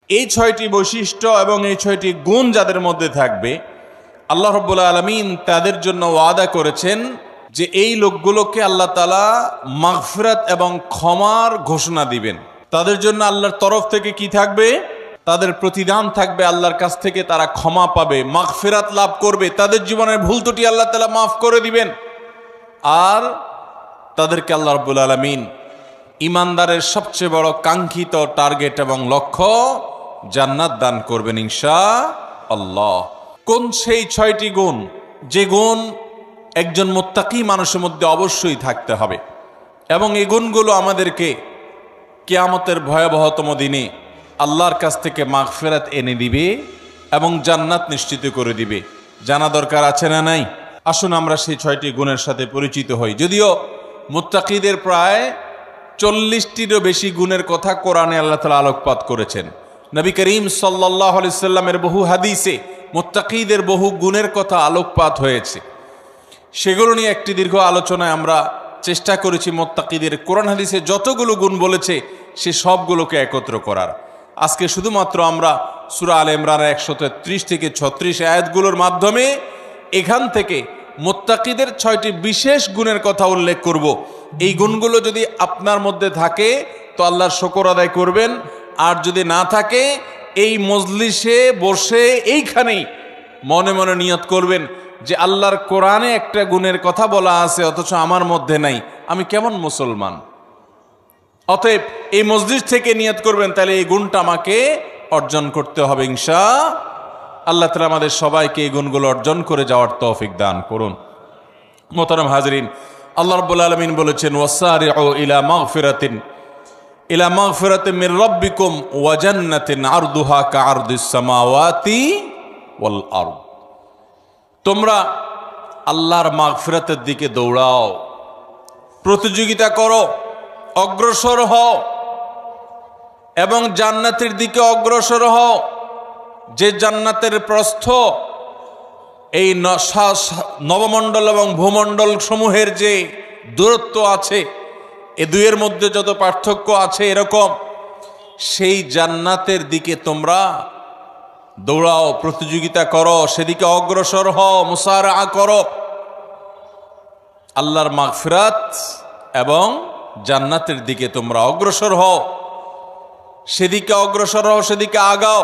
এই 6টি বৈশিষ্ট্য এবং এই 6টি গুণ যাদের মধ্যে থাকবে, আল্লাহ রাব্বুল আলামিন তাদের জন্য ওয়াদা করেছেন যে এই লোকগুলোকে আল্লাহ তাআলা মাগফিরাত এবং ক্ষমার ঘোষণা দিবেন। তাদের জন্য আল্লাহর তরফ থেকে কি থাকবে? তাদের প্রতিদান থাকবে, আল্লাহর কাছ থেকে তারা ক্ষমা পাবে, মাগফিরাত লাভ করবে, তাদের জীবনের ভুল ত্রুটি আল্লাহ তাআলা মাফ করে দিবেন। আর তাদেরকে আল্লাহ রাব্বুল আলামিন ইমানদারের সবচেয়ে বড় কাঙ্ক্ষিত টার্গেট এবং লক্ষ্য জান্নাত দান করবেন ইনশাআল্লাহ। কোন সেই 6টি গুণ, যে গুণ একজন মুত্তাকি মানুষের মধ্যে অবশ্যই থাকতে হবে এবং এই গুণগুলো আমাদেরকে কিয়ামতের ভয়াবহতম দিনে আল্লাহর কাছ থেকে মাগফিরাত এনে দিবে এবং জান্নাত নিশ্চিত করে দিবে। জানা দরকার আছে না নাই? আসুন আমরা সেই 6টি গুণের সাথে পরিচিত হই। যদিও মুত্তাকিদের প্রায় 40টিরও বেশি গুণের কথা কোরআনে আল্লাহ তাআলা আলোকপাত করেছেন। নবী করিম সাল্লাল্লাহু আলাইহি সাল্লামের বহু হাদিসে মুত্তাকিদের বহু গুণের কথা আলোকপাত হয়েছে। সেগুলো নিয়ে একটি দীর্ঘ আলোচনায় আমরা চেষ্টা করেছি মুত্তাকিদের কোরআন হাদিসে যতগুলো গুণ বলেছে সে সবগুলোকে একত্র করার। আজকে শুধুমাত্র আমরা সূরা আলে ইমরানের 133 থেকে 36 আয়াতগুলোর মাধ্যমে এখান থেকে মুত্তাকিদের 6টি বিশেষ গুণের কথা উল্লেখ করব। এই গুণগুলো যদি আপনার মধ্যে থাকে তো আল্লাহর শুকর আদায় করবেন, আর যদি না থাকে এই মজলিসে বসে এইখানেই মনে মনে নিয়ত করবেন যে আল্লাহর কোরআনে একটা গুণের কথা বলা আছে অথচ আমার মধ্যে নাই, আমি কেমন মুসলমান। অতএব এই মজলিস থেকে নিয়ত করবেন, তাহলে এই গুণটা আমাকে অর্জন করতে হবে ইনশাআল্লাহ তাআলা আমাদের সবাইকে এই গুণগুলো অর্জন করে যাওয়ার তৌফিক দান করুন। মোহতারাম হাজরিন, আল্লাহ রাব্বুল আলামিন বলেছেন ওয়াসারিউ ইলা মাগফিরাতিন মির রাব্বিকুম ওয়া জান্নাতিন আরদুহা কাআরদিস সামাওয়াতি ওয়াল আরদ। তোমরা আল্লাহর মাগফিরাতের দিকে দৌড়াও, প্রতিযোগিতা করো, অগ্রসর হও এবং জান্নাতের দিকে অগ্রসর হও। যে জান্নাতের প্রস্থ এই নবমণ্ডল এবং ভূমণ্ডল সমূহের যে দূরত্ব আছে, এ দুইয়ের মধ্যে যত পার্থক্য আছে এরকম, সেই জান্নাতের দিকে তোমরা দৌড়াও, প্রতিযোগিতা করো, সেদিকে অগ্রসর হও, মুসারাআ করো। আল্লাহর মাগফিরাত এবং জান্নাতের দিকে তোমরা অগ্রসর হও, সেদিকে অগ্রসর হও, সেদিকে আগাও।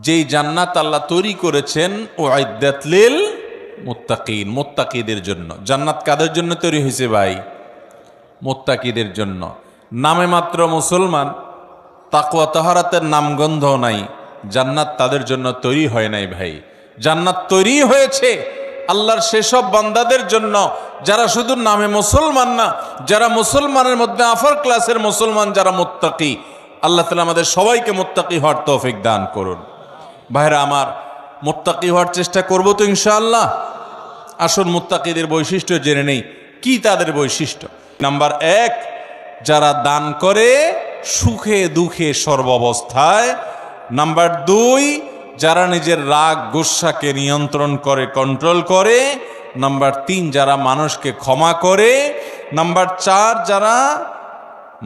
যেই জান্নাত আল্লাহ তৈরি করেছেন উইদ্দাত লিল মুত্তাকিন, মুত্তাকিদের জন্য। জান্নাত কাদের জন্য তৈরি হয়েছে ভাই? মুত্তাকিদের জন্য। নামে মাত্র মুসলমান, তাকওয়া তাহারাতের নামগন্ধ নাই, জান্নাত তাদের জন্য তৈরি হয় নাই ভাই। জান্নাত তৈরি হয়েছে আল্লাহর সেসব বান্দাদের জন্য যারা শুধু নামে মুসলমান না, যারা মুসলমানের মধ্যে আফার ক্লাসের মুসলমান, যারা মুত্তাকি। আল্লাহ তাআলা আমাদের সবাইকে মুত্তাকি হওয়ার তৌফিক দান করুন। ভাইরা আমার, মুত্তাকি হওয়ার চেষ্টা করব তো ইনশাআল্লাহ। আসুন মুত্তাকিদের বৈশিষ্ট্য জেনে নেই। কি তাদের বৈশিষ্ট্য? নাম্বার 1, যারা দান করে সুখে দুঃখে সর্বাবস্থায়। নাম্বার 2, যারা নিজের রাগ গুসাকে নিয়ন্ত্রণ করে, কন্ট্রোল করে। নাম্বার 3, যারা মানুষকে ক্ষমা করে। নাম্বার 4, যারা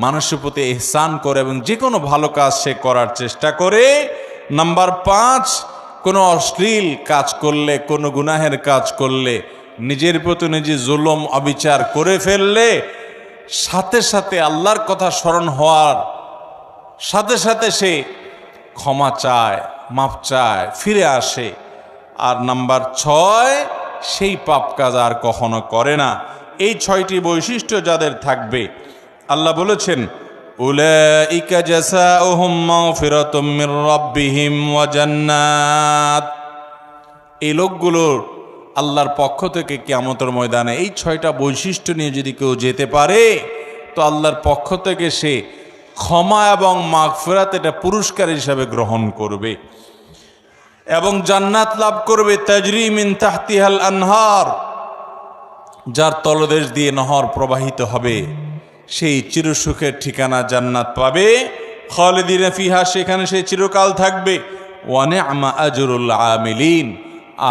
মানুষের প্রতি ইহসান করে এবং যে কোনো ভালো কাজ সে করার চেষ্টা করে। নাম্বার 5, কোনো অশ্লীল কাজ করলে, কোনো গুনাহের কাজ করলে, নিজের প্রতি নিজে জুলুম অবিচার করে ফেললে সাথে সাথে আল্লাহর কথা স্মরণ হওয়ার সাথে সাথে সে ক্ষমা চায়, মাফ চায়, ফিরে আসে। আর নাম্বার 6, সেই পাপ কাজ আর কখনো করে না। এই 6টি বৈশিষ্ট্য যাদের থাকবে, আল্লাহ বলেছেন উলাইকা জাযাউহুম মাগফিরাতুম মির রাব্বিহিম ওয়া জান্নাত। এই লোকগুলোর আল্লাহর পক্ষ থেকে কিয়ামতের ময়দানে এই 6টা বৈশিষ্ট্য নিয়ে যদি কেউ যেতে পারে তো আল্লাহর পক্ষ থেকে সে ক্ষমা এবং মাগফিরাত এটা পুরস্কার হিসাবে গ্রহণ করবে এবং জান্নাত লাভ করবে। তাজরি মিন তাহতিহাল আনহার, যার তলদেশ দিয়ে নহর প্রবাহিত হবে, সেই চিরসুখের ঠিকানা জান্নাত পাবে। খালিদিনা ফিহা, সেখানে সে চিরকাল থাকবে। ওয়া নি'মা আজরুল আমিলিন,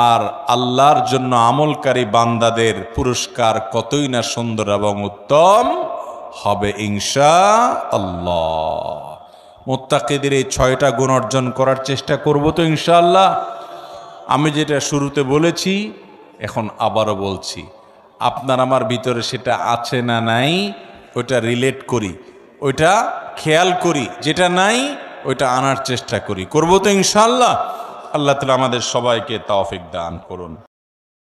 আর আল্লাহর জন্য আমলকারী বান্দাদের পুরস্কার কতই না সুন্দর এবং উত্তম হবে ইনশাআল্লাহ। মুত্তাকিদের এই 6টা গুণ অর্জন করার চেষ্টা করব তো ইনশাআল্লাহ। আমি যেটা শুরুতে বলেছি এখন আবারও বলছি, আপনার আমার ভিতরে সেটা আছে না নাই ওইটা রিলেট করি, ওইটা খেয়াল করি, যেটা নাই ওইটা আনার চেষ্টা করি, করব তো ইনশাআল্লাহ। আল্লাহ তাআলা আমাদের সবাইকে তৌফিক দান করুন।